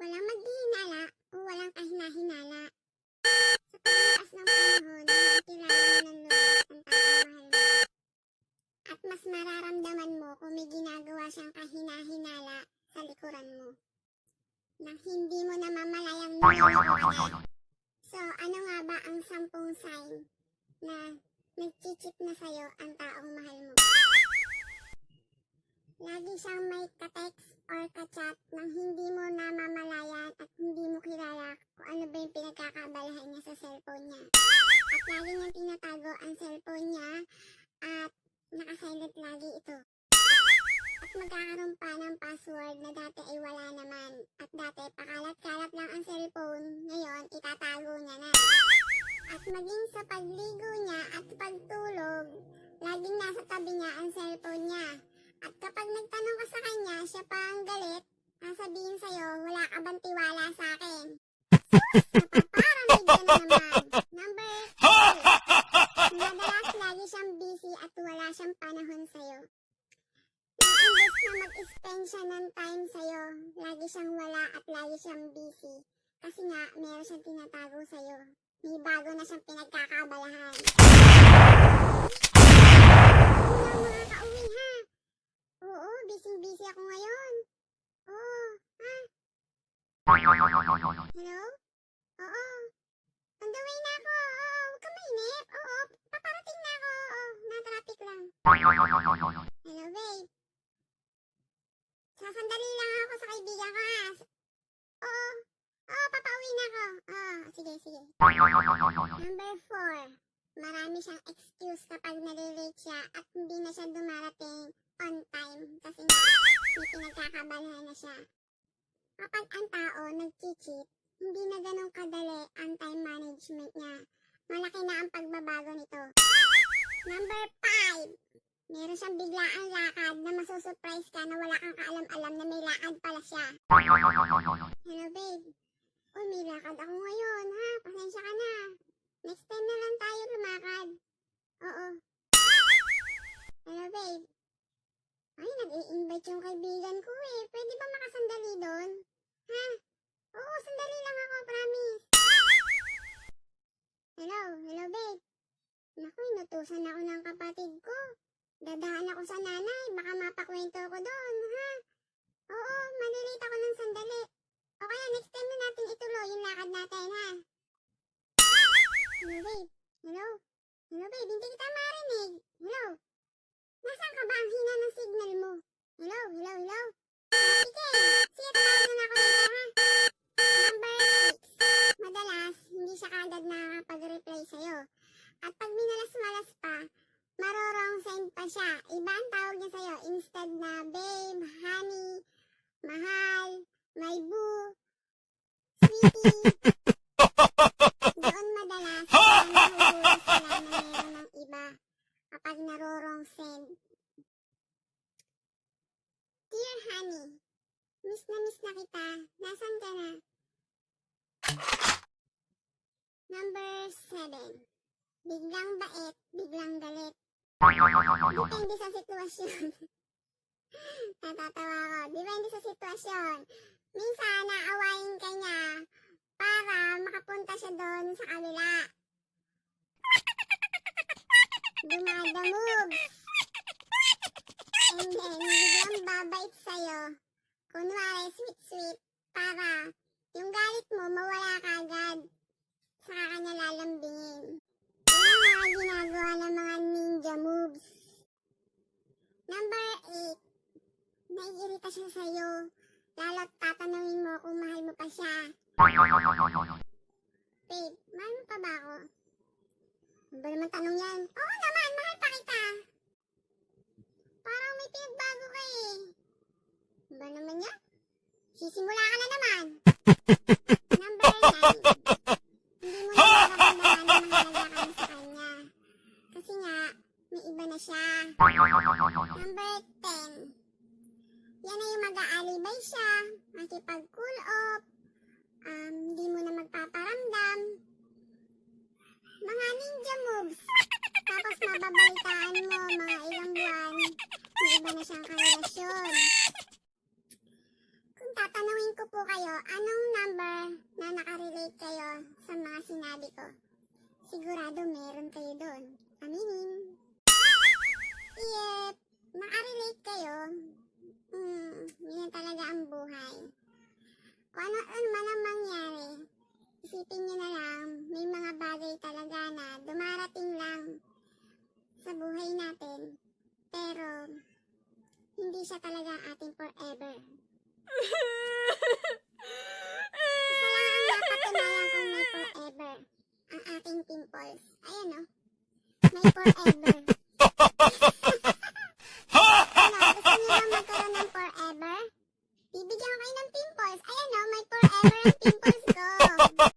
Walang maghihinala o walang kahinahinala. Sa paglaas ng panahon, makikilala mo ng lubos ang taong mahal mo. At mas mararamdaman mo kung may ginagawa siyang kahinahinala sa likuran mo. Nang hindi mo namamalayang nililiwanag. So, ano nga ba ang 10 sign na nag-cheat na sa'yo ang taong mahal mo? Lagi siyang may ka-text or ka-chat nang hindi mo namamalayan at hindi mo kilala kung ano ba yung pinagkakabalahan niya sa cellphone niya. At lagi niyang tinatago ang cellphone niya at naka-silent lagi ito. At magkakaroon pa ng password na dati ay wala naman. At dati pakalat-kalat lang ang cellphone, ngayon itatago niya na. At maging sa pagligo niya at pagtulog, laging nasa tabi niya ang cellphone niya. At kapag nagtanong ka sa kanya, siya pa ang galit, sasabihin sa'yo, wala ka bang tiwala sa akin? Sus! Napaparamig ka na naman. Number 2. Madalas lagi siyang busy at wala siyang panahon sa'yo. Imbes na mag-spend siya ng time sa'yo, lagi siyang wala at lagi siyang busy. Kasi nga, meron siyang tinatago sa'yo. May bago na siyang pinagkakabalahan. Hindi na makakauwi ha? Oo, busy-busy ako ngayon. Oo, ha? Hello? Oo. On the way na ako. Oo, huwag ka mainip. Oo, paparating na ako. Oo, na-traffic lang. Hello, babe. Sasandali lang ako sa kaibigan ko ha. Oo. Oo, papauwi na ako. Sige. Number 4. Marami siyang excuse kapag nalilate siya at hindi na siya dumarating on time kasi nga may pinagkakabalahan na siya. Kapag ang tao nag-cheat, hindi na ganun kadali ang time management niya. Malaki na ang pagbabago nito. Number 5. Meron siyang biglaang lakad na masusurprise ka na wala kang kaalam-alam na may lakad pala siya. Hello babe. Uy, may lakad ako ngayon ha. Pasensya ka na. Next time na lang tayo lumakad. Oo. Hello babe. Ay, nag-i-invite yung kaibigan ko eh. Pwede ba makasandali doon? Ha? Oo, sandali lang ako, promise. Hello babe. Naku, inutusan ako ng kapatid ko. Dadaan ako sa nanay, baka mapakwento ko doon, ha? Oo, malilate ako ng sandali. O kaya next time na natin ituloy yung lakad natin, ha? Hello babe. Hello babe, hindi kita marinig. Hello? Nasaan ka ba? Ang hina ng signal mo. Hello? Sige, tawagin ako dito ha. Number 6. Madalas, hindi siya kagad nakakapag-reply sa'yo. At pag minalas-malas pa, marorong send pa siya. Iba ang tawag niya sa'yo. Instead na babe, honey, mahal, my boo, sweetie. Doon madalas, nahuhuli sila na meron ng iba. Kapag narorong send. Dear honey, miss na kita. Nasaan ka na? Number 7. Biglang bait, biglang galit. Depende sa sitwasyon. Natatawa ko. Depende sa sitwasyon. Minsan, naawayin ka niya para makapunta siya doon sa kabila. Dumada moves. And then, biglang babait sa'yo. Kunwari, sweet, para yung galit mo mawala kagad. Saka ka niya lalambingin. Yan ang mga ginagawa ng mga ninja moves. Number 8. Naiirita siya sa'yo. Lalo't tatanungin mo kung mahal mo pa siya. Babe, mahal mo pa ba ako? Ano ba naman tanong yan? Oo naman, mahal pa kita. Parang may pinagbago ka eh. Ano ba naman yan? Sisimula ka na naman. Number 9. Hindi mo na mararamdaman na mahalaga ka na sa kanya. Kasi nga, may iba na siya. Number 10. Yan na yung mag-aalibay siya, makipag-cool off, hindi mo na magpaparamdam. Mga ninja moves. Tapos mababalitaan mo mga ilang buwan, may iba na siyang karelasyon. Kung tatanungin ko po kayo, anong number na nakarelate kayo sa mga sinabi ko? Sigurado meron kayo doon. Aminin. If nakarelate kayo, yun talaga ang buhay. Kung ano man ang mangyari, isipin nyo na lang, may mga bagay talaga na dumarating lang sa buhay natin. Pero, hindi siya talaga ang ating forever. Isa lang ang napatunayan kong may forever. Ang aking pimples. Ayan o. May forever.